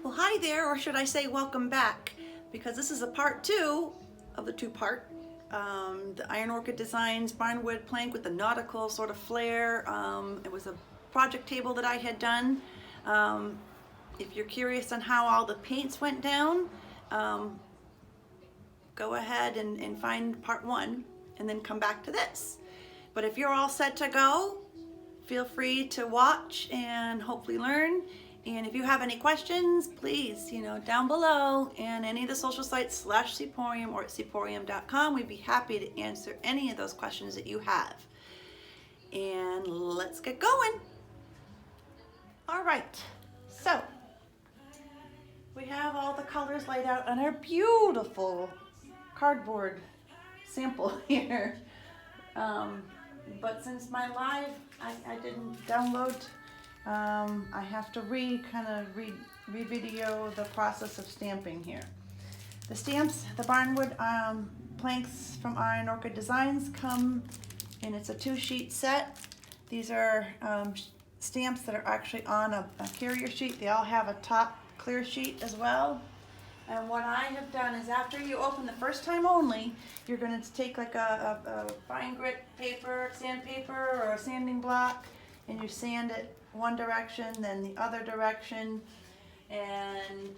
Well, hi there, or should I say welcome back, because this is a part two of the two-part. The Iron Orchid Designs Barnwood plank with the nautical sort of flair. It was a project table that I had done. If you're curious on how all the paints went down, go ahead and find part one and then come back to this. But if you're all set to go, feel free to watch and hopefully learn. And if you have any questions, please, down below and any of the social sites /Seaporium or at seaporium.com, we'd be happy to answer any of those questions that you have. And let's get going. All right, so we have all the colors laid out on our beautiful cardboard sample here. But since my live, I didn't download, I have to re-video the process of stamping here. The stamps, the Barnwood planks from Iron Orchid Designs come, and it's a 2-sheet set. These are stamps that are actually on a carrier sheet. They all have a top clear sheet as well. And what I have done is, after you open the first time only, you're going to take like a fine grit paper, sandpaper, or a sanding block, and you sand it one direction, then the other direction, and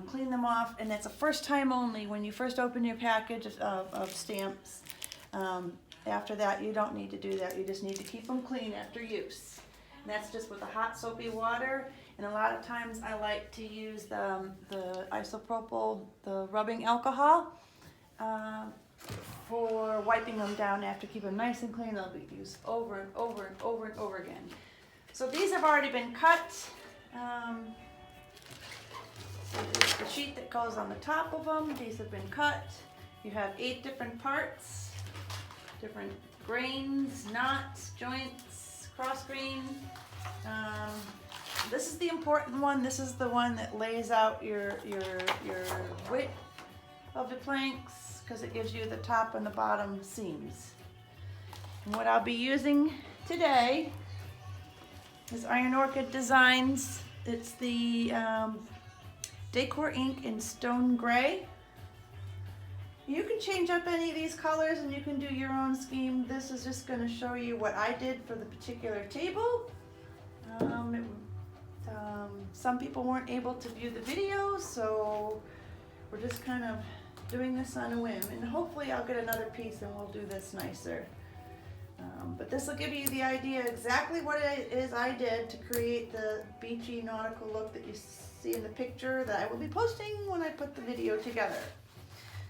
clean them off. And that's a first time only when you first open your package of stamps. After that, you don't need to do that. You just need to keep them clean after use. And that's just with the hot soapy water. And a lot of times I like to use the isopropyl, the rubbing alcohol, for wiping them down after. Keep them nice and clean. They'll be used over and over and over and over again. So these have already been cut. So there's the sheet that goes on the top of them. These have been cut. You have 8 different parts, different grains, knots, joints, cross grain. This is the important one. This is the one that lays out your width of the planks, because it gives you the top and the bottom seams. And what I'll be using today is Iron Orchid Designs. It's the Decor ink in Stone Gray. You can change up any of these colors and you can do your own scheme. This is just going to show you what I did for the particular table. Some people weren't able to view the video, so we're just kind of doing this on a whim. And hopefully I'll get another piece and we'll do this nicer. But this will give you the idea exactly what it is I did to create the beachy nautical look that you see in the picture that I will be posting when I put the video together.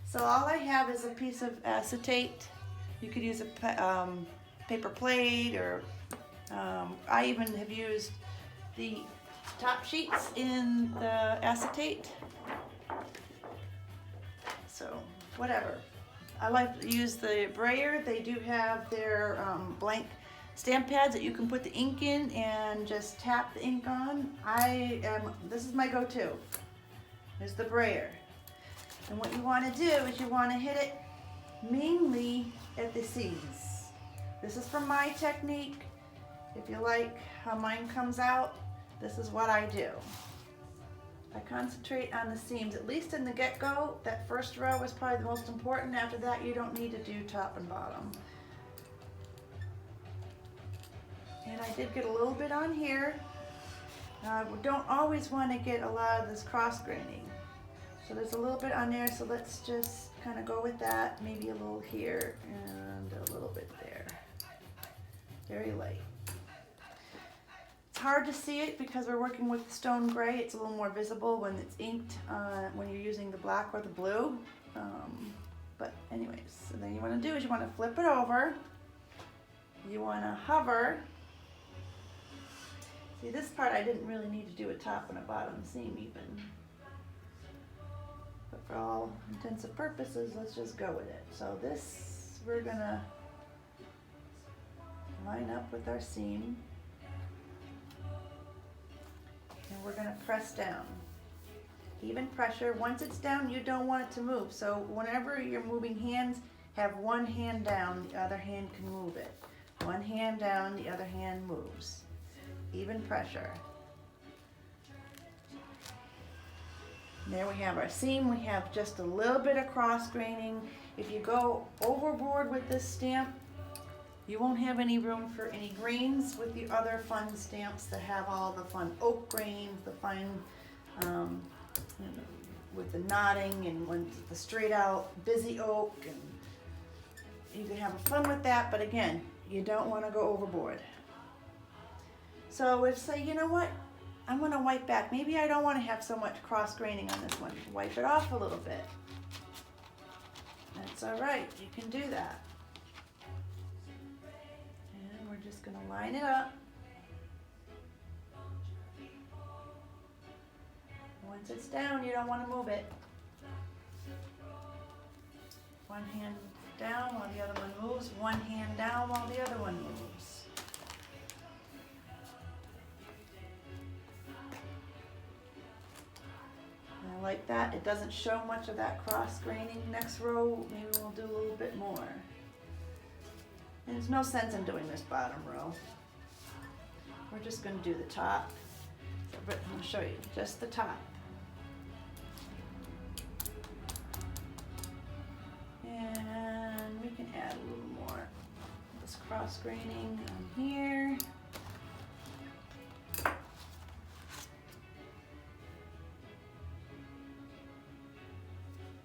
So all I have is a piece of acetate. You could use a paper plate, or I even have used the top sheets in the acetate. So whatever. I like to use the brayer. They do have their blank stamp pads that you can put the ink in and just tap the ink on. This is my go-to, is the brayer. And what you want to do is you want to hit it mainly at the seams. This is from my technique. If you like how mine comes out, this is what I do. I concentrate on the seams, at least in the get-go. That first row is probably the most important. After that, you don't need to do top and bottom. And I did get a little bit on here. We don't always want to get a lot of this cross-graining. So there's a little bit on there, so let's just kind of go with that. Maybe a little here and a little bit there. Very light. It's hard to see it because we're working with stone gray. It's a little more visible when it's inked, when you're using the black or the blue. But anyways, so then you want to do is you want to flip it over. You want to hover. See, this part I didn't really need to do a top and a bottom seam even. But for all intents and purposes, let's just go with it. So this, we're going to line up with our seam. And we're going to press down. Even pressure. Once it's down, you don't want it to move. So whenever you're moving hands, have one hand down, the other hand can move it. One hand down, the other hand moves. Even pressure. There we have our seam. We have just a little bit of cross graining. If you go overboard with this stamp, you won't have any room for any grains with the other fun stamps that have all the fun oak grains, the fine, with the knotting and the straight out busy oak, and you can have fun with that, but again, you don't want to go overboard. So if say, you know what, I'm going to wipe back. Maybe I don't want to have so much cross graining on this one. Wipe it off a little bit. That's all right. You can do that. And we're just going to line it up. Once it's down, you don't want to move it. One hand down while the other one moves. One hand down while the other one moves. I like that. It doesn't show much of that cross graining. Next row, maybe we'll do a little bit more. And there's no sense in doing this bottom row. We're just going to do the top. But I'll show you just the top. And we can add a little more of this cross graining on here.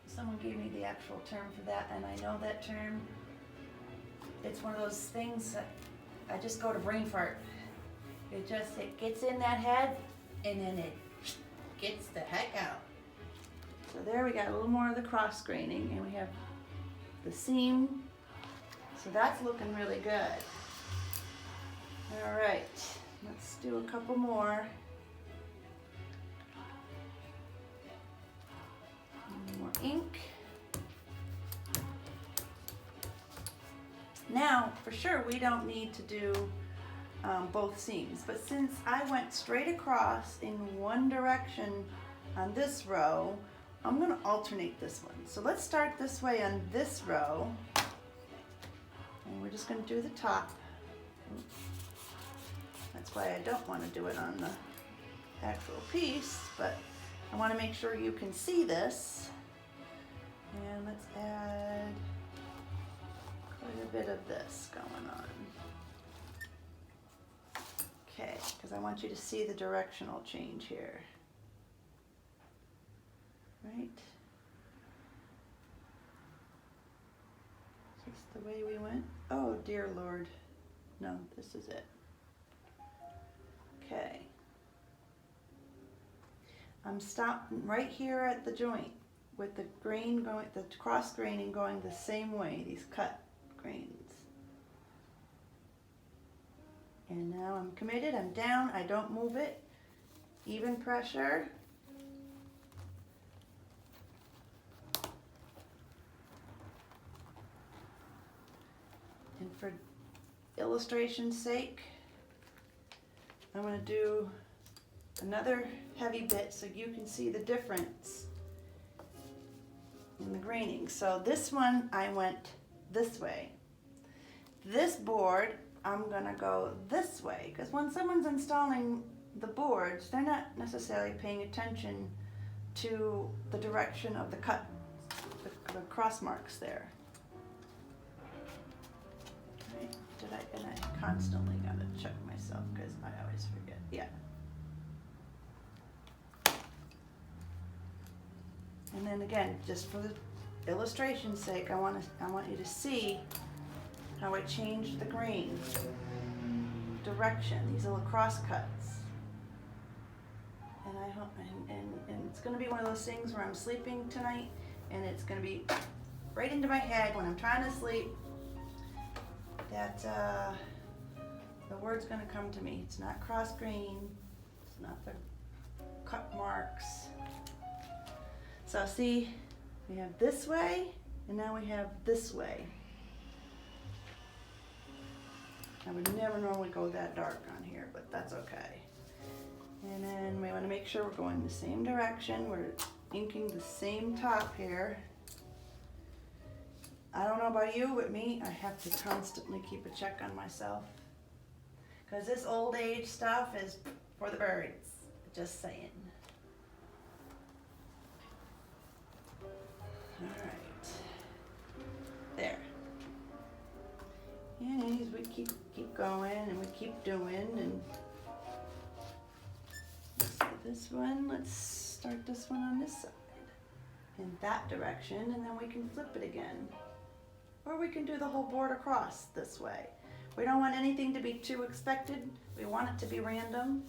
Someone gave me the actual term for that, and I know that term. It's one of those things that I just go to brain fart. It gets in that head, and then it gets the heck out. So there we got a little more of the cross graining, and we have the seam. So that's looking really good. All right, let's do a couple more. More ink. Now, for sure, we don't need to do both seams, but since I went straight across in one direction on this row, I'm going to alternate this one. So let's start this way on this row, and we're just going to do the top. That's why I don't want to do it on the actual piece, but I want to make sure you can see this. And let's add quite a bit of this going on. Okay, because I want you to see the directional change here. Right? Is this the way we went? Oh, dear Lord. No, this is it. Okay. I'm stopping right here at the joint with the grain going, the cross graining going the same way, these cut grains. And now I'm committed, I'm down, I don't move it. Even pressure. And for illustration's sake, I'm going to do another heavy bit so you can see the difference in the graining. So this one I went this way. This board I'm going to go this way, because when someone's installing the boards, they're not necessarily paying attention to the direction of the cut, the cross marks there. Right? And I constantly got to check myself because I always forget. Yeah. And then again, just for the illustration's sake, I want you to see how I changed the grain direction, these little cross cuts. And I hope, and it's going to be one of those things where I'm sleeping tonight, and it's going to be right into my head when I'm trying to sleep that the word's going to come to me. It's not cross grain, it's not the cut marks. So see, we have this way, and now we have this way. I would never normally go that dark on here, but that's okay. And then we want to make sure we're going the same direction. We're inking the same top here. I don't know about you, but me, I have to constantly keep a check on myself. Because this old age stuff is for the birds. Just saying. Alright. There. And as we keep going and we keep doing, and this one, let's start this one on this side in that direction, and then we can flip it again. Or we can do the whole board across this way. We don't want anything to be too expected. We want it to be random.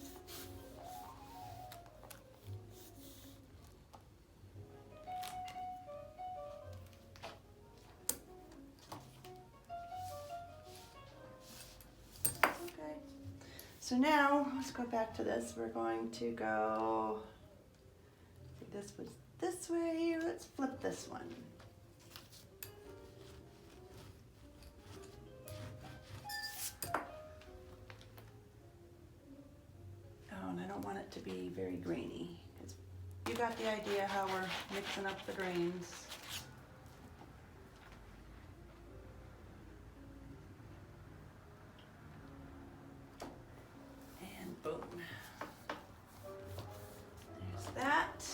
Okay. So now, let's go back to this. We're going to go, if this was this way, let's flip this one. And I don't want it to be very grainy, because you got the idea how we're mixing up the grains. And boom. There's that.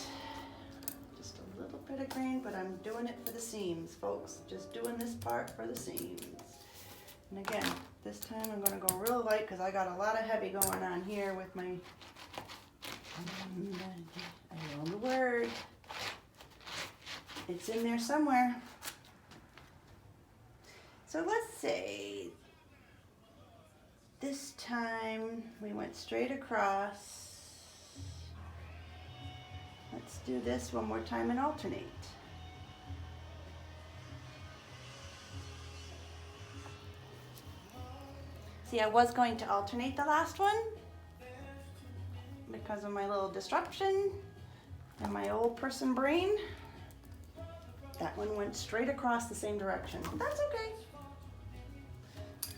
Just a little bit of grain, but I'm doing it for the seams, folks. Just doing this part for the seams. And again, this time I'm going to go real light because I got a lot of heavy going on here with my, I know the word. It's in there somewhere. So let's say this time we went straight across. Let's do this one more time and alternate. See, I was going to alternate the last one because of my little disruption and my old person brain. That one went straight across the same direction. That's okay.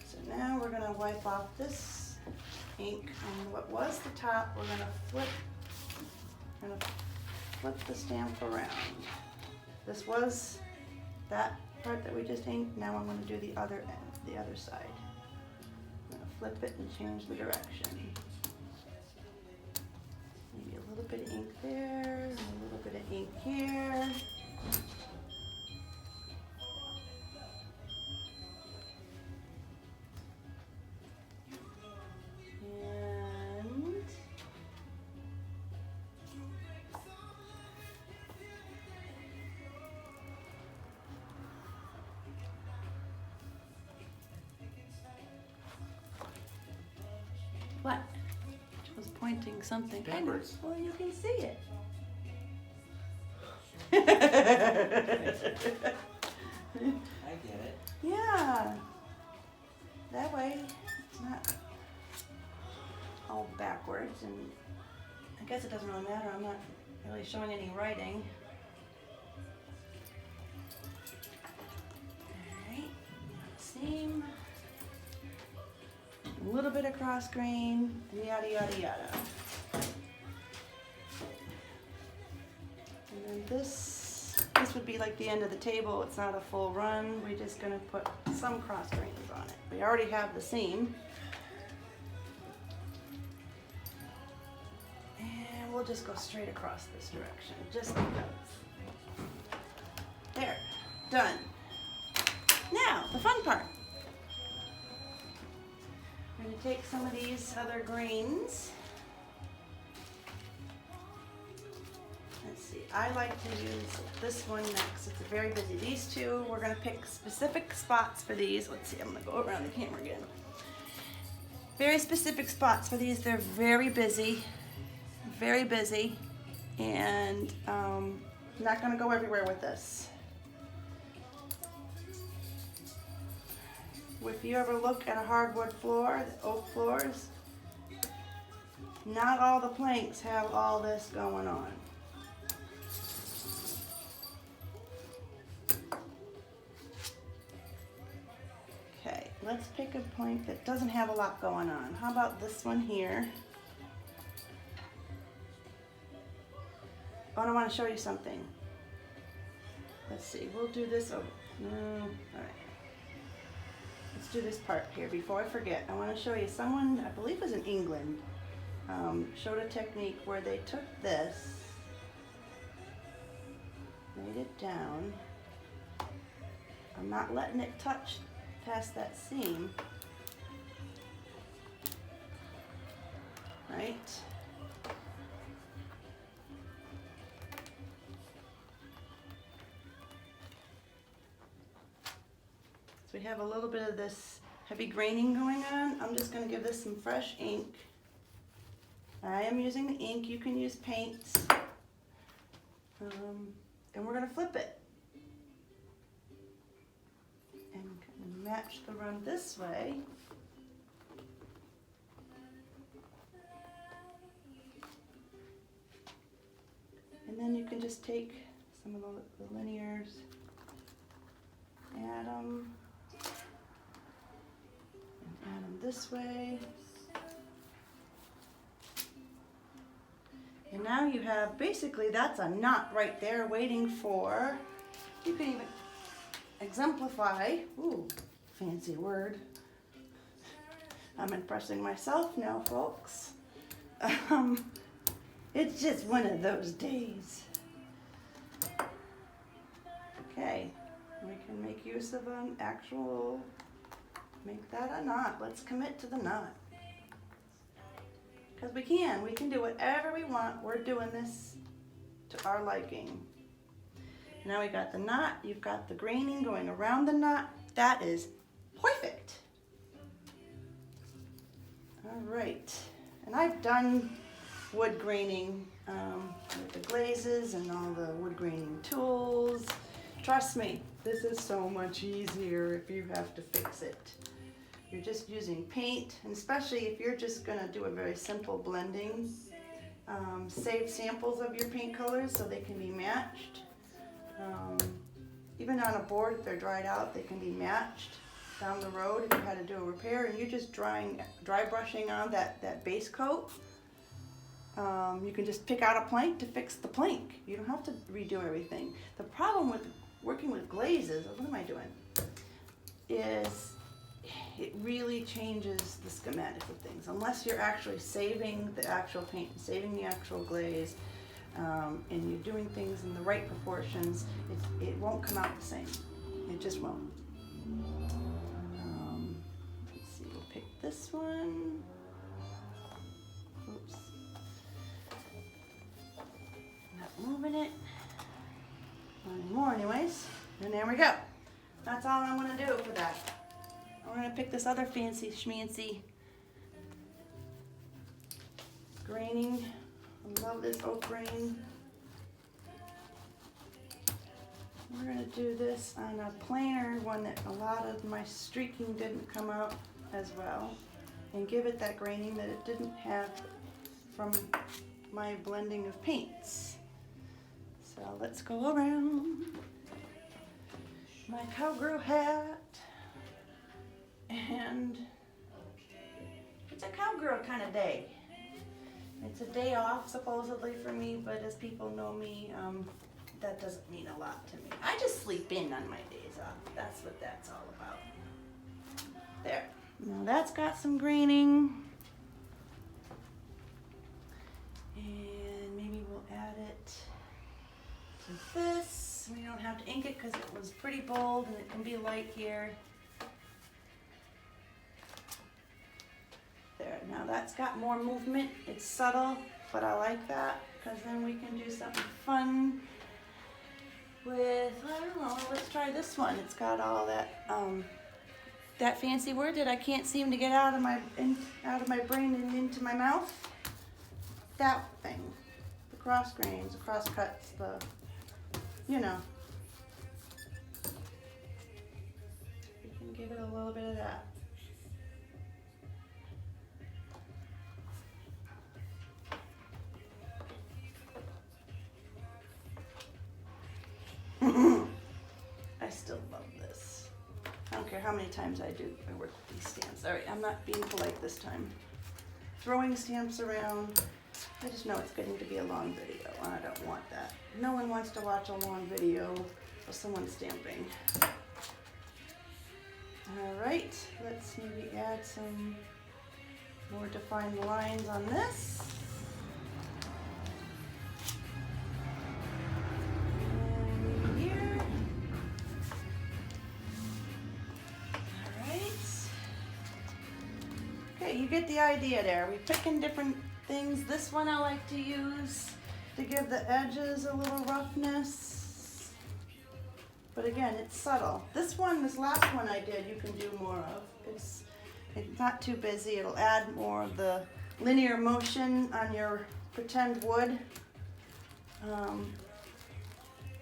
So now we're going to wipe off this ink on what was the top. We're going to flip the stamp around. This was that part that we just inked. Now I'm going to do the other end, the other side. Flip it and change the direction. Maybe a little bit of ink there, and a little bit of ink here. And what? I was pointing something. Backwards. Well, you can see it. I get it. Yeah. That way it's not all backwards, and I guess it doesn't really matter. I'm not really showing any writing. Alright, seam. A little bit of cross grain, and yada yada yada. And then this would be like the end of the table. It's not a full run. We're just going to put some cross grains on it. We already have the seam. And we'll just go straight across this direction, just because. There, done. Now, the fun part. I'm going to take some of these other greens. Let's see, I like to use this one next. It's very busy. These two, we're going to pick specific spots for these. Let's see, I'm going to go around the camera again. Very specific spots for these. They're very busy, and not going to go everywhere with this. If you ever look at a hardwood floor, the oak floors, not all the planks have all this going on. Okay, let's pick a plank that doesn't have a lot going on. How about this one here? Oh, I want to show you something. Let's see, we'll do this over. All right. Let's do this part here before I forget. I want to show you someone, I believe it was in England, showed a technique where they took this, laid it down, I'm not letting it touch past that seam. Right? So we have a little bit of this heavy graining going on. I'm just going to give this some fresh ink. I am using the ink. You can use paints. And we're going to flip it. And kind of match the run this way. And then you can just take some of the linears, add them, and add them this way. And now you have, basically that's a knot right there waiting for, you can even exemplify, ooh, fancy word. I'm impressing myself now, folks. It's just one of those days. Okay, we can make use of an actual, make that a knot. Let's commit to the knot. Because we can do whatever we want. We're doing this to our liking. Now we got the knot, you've got the graining going around the knot. That is perfect. All right, and I've done wood graining with the glazes and all the wood graining tools. Trust me, this is so much easier if you have to fix it. You're just using paint, and especially if you're just gonna do a very simple blending. Save samples of your paint colors so they can be matched. Even on a board, if they're dried out, they can be matched down the road if you had to do a repair, and you're just dry brushing on that base coat. You can just pick out a plank to fix the plank. You don't have to redo everything. The problem with working with glazes, what am I doing, is it really changes the schematic of things. Unless you're actually saving the actual paint, saving the actual glaze, and you're doing things in the right proportions, it won't come out the same. It just won't. Let's see, we'll pick this one. Oops. Not moving it. Not anymore anyways. And there we go. That's all I'm going to do for that. We're going to pick this other fancy schmancy graining. I love this oak grain. We're going to do this on a plainer one that a lot of my streaking didn't come out as well, and give it that graining that it didn't have from my blending of paints. So let's go around. My cowgirl hat. And it's a cowgirl kind of day. It's a day off supposedly for me, but as people know me, that doesn't mean a lot to me. I just sleep in on my days off. That's what that's all about. There. Now that's got some graining. And maybe we'll add it to this. We don't have to ink it because it was pretty bold and it can be light here. There, now that's got more movement. It's subtle, but I like that because then we can do something fun with, I don't know, let's try this one. It's got all that that fancy word that I can't seem to get out of my brain and into my mouth. That thing. The cross grains, the cross cuts, the, you know. We can give it a little bit of that. I still love this. I don't care how many times I work with these stamps. All right, I'm not being polite this time. Throwing stamps around. I just know it's getting to be a long video, and I don't want that. No one wants to watch a long video of someone stamping. All right, let's maybe add some more defined lines on this. get the idea there. We're picking different things. This one I like to use to give the edges a little roughness. But again, it's subtle. This last one I did, you can do more of. It's not too busy. It'll add more of the linear motion on your pretend wood.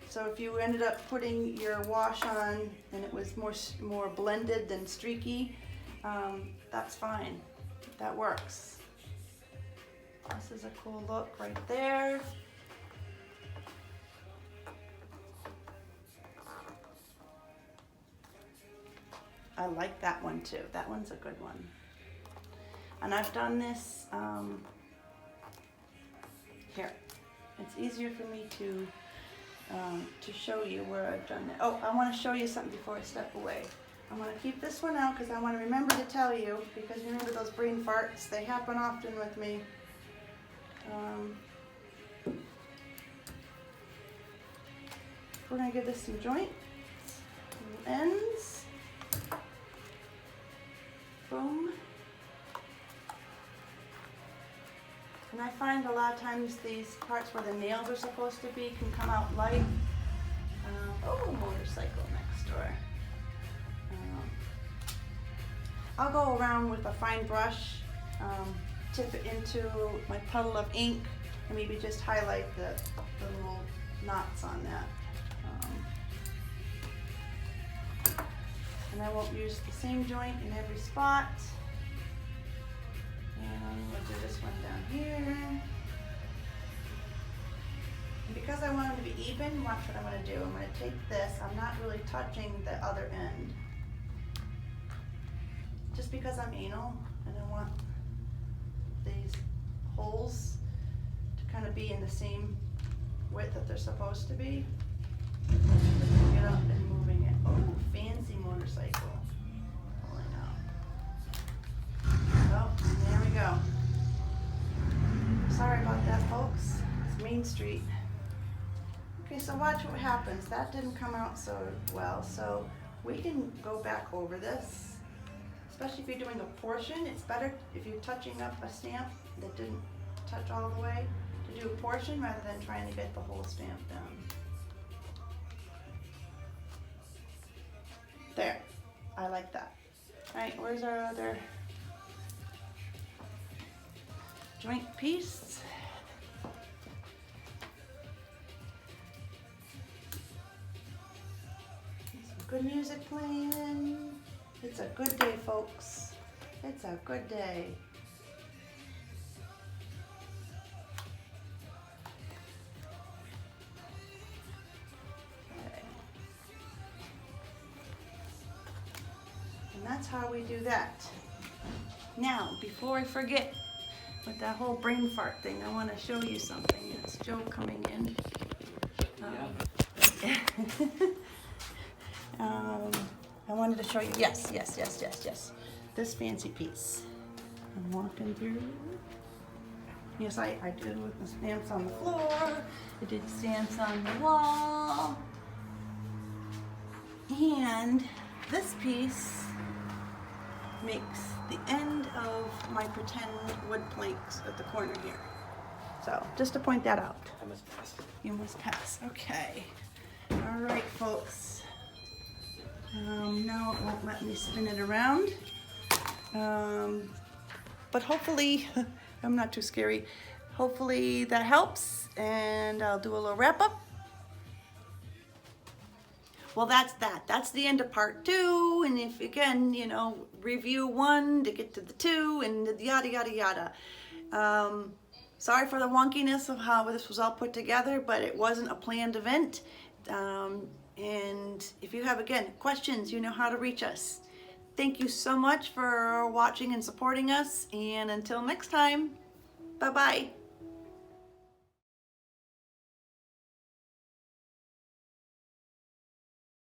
So if you ended up putting your wash on and it was more blended than streaky, that's fine. That works. This is a cool look right there. I like that one too. That one's a good one. And I've done this here. It's easier for me to show you where I've done it. Oh, I want to show you something before I step away. I'm going to keep this one out because I want to remember to tell you, because remember those brain farts, they happen often with me. We're going to give this some joint, ends, boom. And I find a lot of times these parts where the nails are supposed to be can come out light. Oh, motorcycle next door. I'll go around with a fine brush, tip it into my puddle of ink, and maybe just highlight the little knots on that. And I won't use the same joint in every spot. And we'll do this one down here. And because I want them to be even, watch what I'm going to do. I'm going to take this, I'm not really touching the other end. Just because I'm anal and I want these holes to kind of be in the same width that they're supposed to be. Get up and moving it. Oh, fancy motorcycle. Pulling out. Oh, there we go. Sorry about that, folks. It's Main Street. Okay, so watch what happens. That didn't come out so well, so we can go back over this. Especially if you're doing a portion, it's better if you're touching up a stamp that didn't touch all the way to do a portion rather than trying to get the whole stamp down. There, I like that. All right, where's our other joint piece? Some good music playing. It's a good day, folks. It's a good day. Okay. And that's how we do that. Now, before I forget, with that whole brain fart thing, I want to show you something. It's Joe coming in. I wanted to show you, yes. This fancy piece. I'm walking through. Yes, I did with the stamps on the floor. I did stamps on the wall. And this piece makes the end of my pretend wood planks at the corner here. So, just to point that out. I must pass. You must pass, okay. All right, folks. Now it won't let me spin it around. But hopefully, I'm not too scary. Hopefully that helps, and I'll do a little wrap up. Well, that's that. That's the end of part 2. And if, again, you know, review 1 to get to the 2 and yada, yada, yada. Sorry for the wonkiness of how this was all put together, but it wasn't a planned event. And if you have, again, questions, you know how to reach us. Thank you so much for watching and supporting us. And until next time, bye-bye.